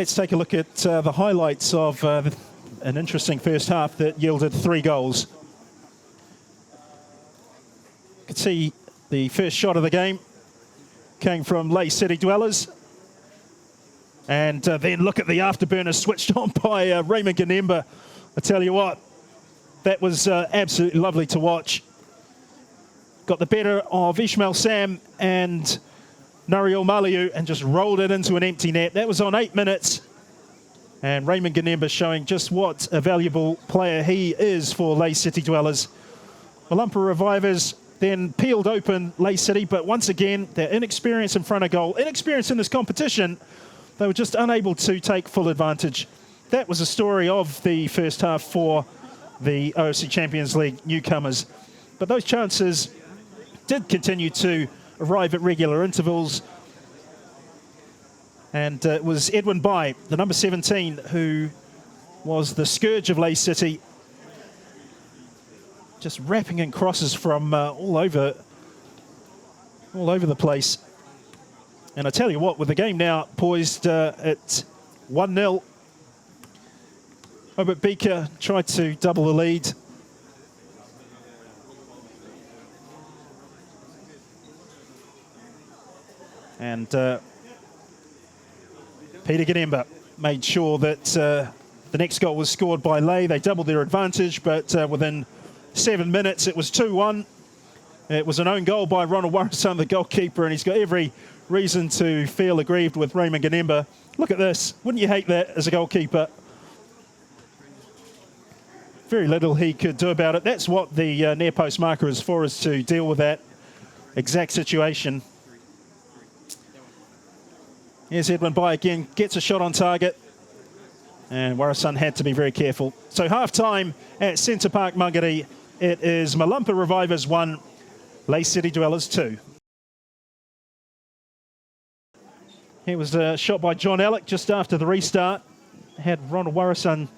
Let's take a look at the highlights of an interesting first half that yielded 3 goals. You can see the first shot of the game came from Lae City Dwellers. And then look at the afterburner switched on by Raymond Ganemba. I tell you what, that was absolutely lovely to watch. Got the better of Ishmael Sam and Nariel Maliu and just rolled it into an empty net. That was on 8 minutes. And Raymond Ganemba showing just what a valuable player he is for Lae City Dwellers. Malampa Revivors then peeled open Lae City, but once again, their inexperience in front of goal, inexperience in this competition, they were just unable to take full advantage. That was the story of the first half for the OFC Champions League newcomers. But those chances did continue to arrive at regular intervals. And it was Edwin Bai, the number 17, who was the scourge of Lae City, just wrapping in crosses from all over the place. And I tell you what, with the game now poised at 1-0, Obert Beaker tried to double the lead. And Peter Ganemba made sure that the next goal was scored by Lae. They doubled their advantage, but within 7 minutes it was 2-1. It was an own goal by Ronald Warrison, the goalkeeper, and he's got every reason to feel aggrieved with Raymond Ganemba. Look at this. Wouldn't you hate that as a goalkeeper? Very little he could do about it. That's what the near post marker is for, is to deal with that exact situation. Here's Edwin Bai again, gets a shot on target. And Warrison had to be very careful. So half-time at Centre Park, Mangere. It is Malampa Revivors 1, Lae City Dwellers 2. Here was a shot by John Alec just after the restart. Had Ronald Warrison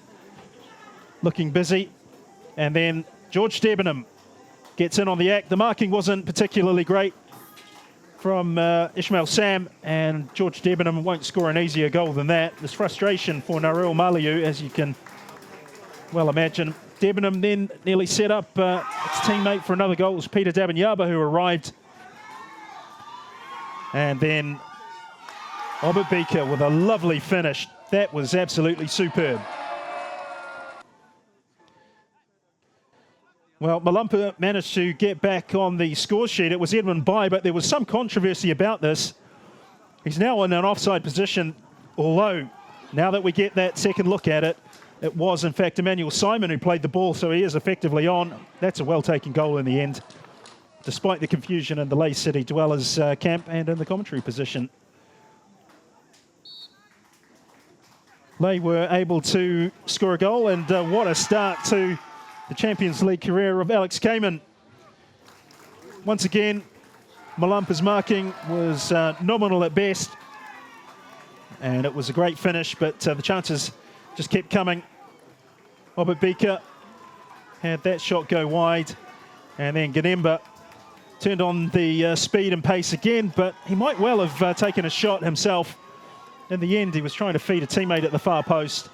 looking busy. And then George Debenham gets in on the act. The marking wasn't particularly great from Ishmael Sam, and George Debenham won't score an easier goal than that. There's frustration for Nariel Maliu, as you can well imagine. Debenham then nearly set up its teammate for another goal. It was Peter Dabanyaba who arrived. And then Obert Beaker with a lovely finish. That was absolutely superb. Well, Malampa managed to get back on the score sheet. It was Edwin Bai, but there was some controversy about this. He's now in an offside position, although now that we get that second look at it, it was in fact Emmanuel Simon who played the ball, so he is effectively on. That's a well-taken goal in the end, despite the confusion in the Lae City Dwellers camp and in the commentary position. Lae were able to score a goal, and what a start to the Champions League career of Alex Kamen. Once again, Malampa's marking was nominal at best, and it was a great finish, but the chances just kept coming. Obert Beaker had that shot go wide, and then Ganemba turned on the speed and pace again, but he might well have taken a shot himself. In the end, he was trying to feed a teammate at the far post.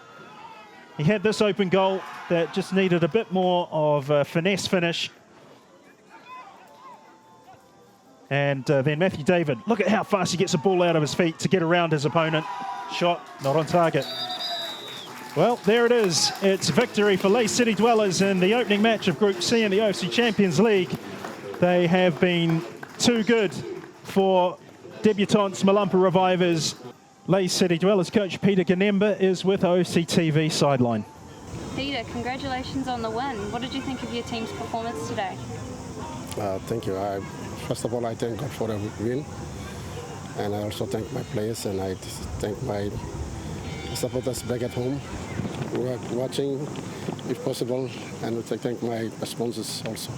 He had this open goal that just needed a bit more of a finesse finish. And then Matthew David, look at how fast he gets the ball out of his feet to get around his opponent. Shot not on target. Well, there it is. It's victory for Lae City Dwellers in the opening match of Group C in the OFC Champions League. They have been too good for debutantes Malampa Revivors. Lae City Dwellers coach Peter Ganemba is with OFC TV sideline. Peter, congratulations on the win. What did you think of your team's performance today? Thank you. First of all, I thank God for the win. And I also thank my players, and I thank my supporters back at home who are watching, if possible, and I thank my sponsors also.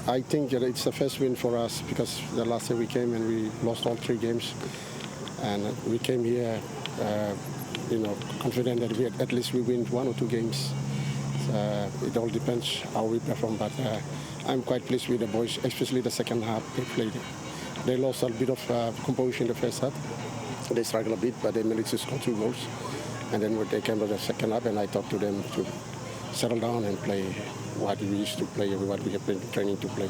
I think that it's the first win for us, because the last year we came and we lost all 3 games, and we came here, confident that at least we win 1 or 2 games. It all depends how we perform, but I'm quite pleased with the boys, especially the second half they played. They lost a bit of composure in the first half, they struggled a bit, but they managed to score 2 goals. And then when they came to the second half, and I talked to them to settle down and play what we used to play, what we have been training to play.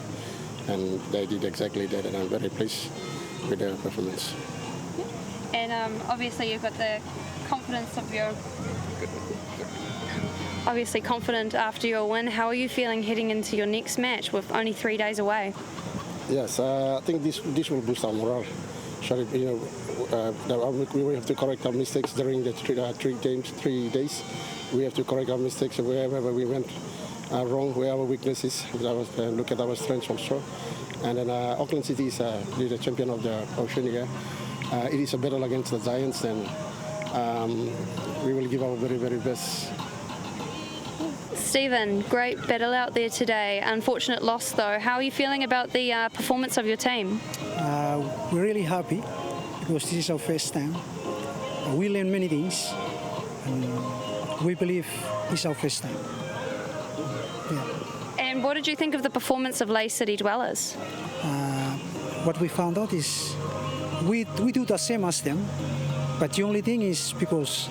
And they did exactly that, and I'm very pleased with their performance. And obviously you've got the confidence of your... Obviously confident after your win. How are you feeling heading into your next match with only 3 days away? Yes, I think this will boost our morale. Sorry, we have to correct our mistakes during the 3 days. We have to correct our mistakes wherever we went wrong, where our weaknesses. Look at our strengths also. And then Auckland City is the champion of the Oceania. It is a battle against the Giants, and we will give our very, very best. Stephen, great battle out there today. Unfortunate loss though. How are you feeling about the performance of your team? We're really happy because this is our first time. We learn many things, and we believe this is our first time. Yeah. And what did you think of the performance of Lae City Dwellers? What we found out is we do the same as them, but the only thing is because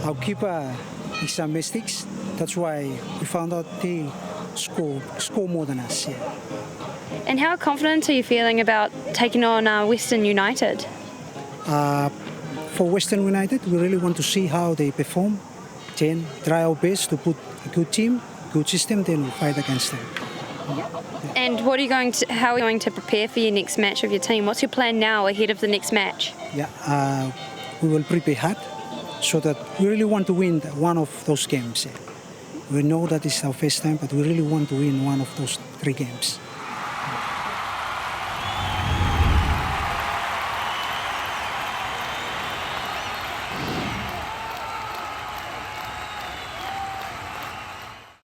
our keeper makes some mistakes. That's why we found out they score more than us. Yeah. And how confident are you feeling about taking on Western United? For Western United, we really want to see how they perform, then try our best to put a good team, good system, then we'll fight against them. Yeah. And how are you going to prepare for your next match of your team? What's your plan now ahead of the next match? Yeah, we will prepare hard so that we really want to win one of those games. Yeah. We know that it's our first time, but we really want to win one of those 3 games.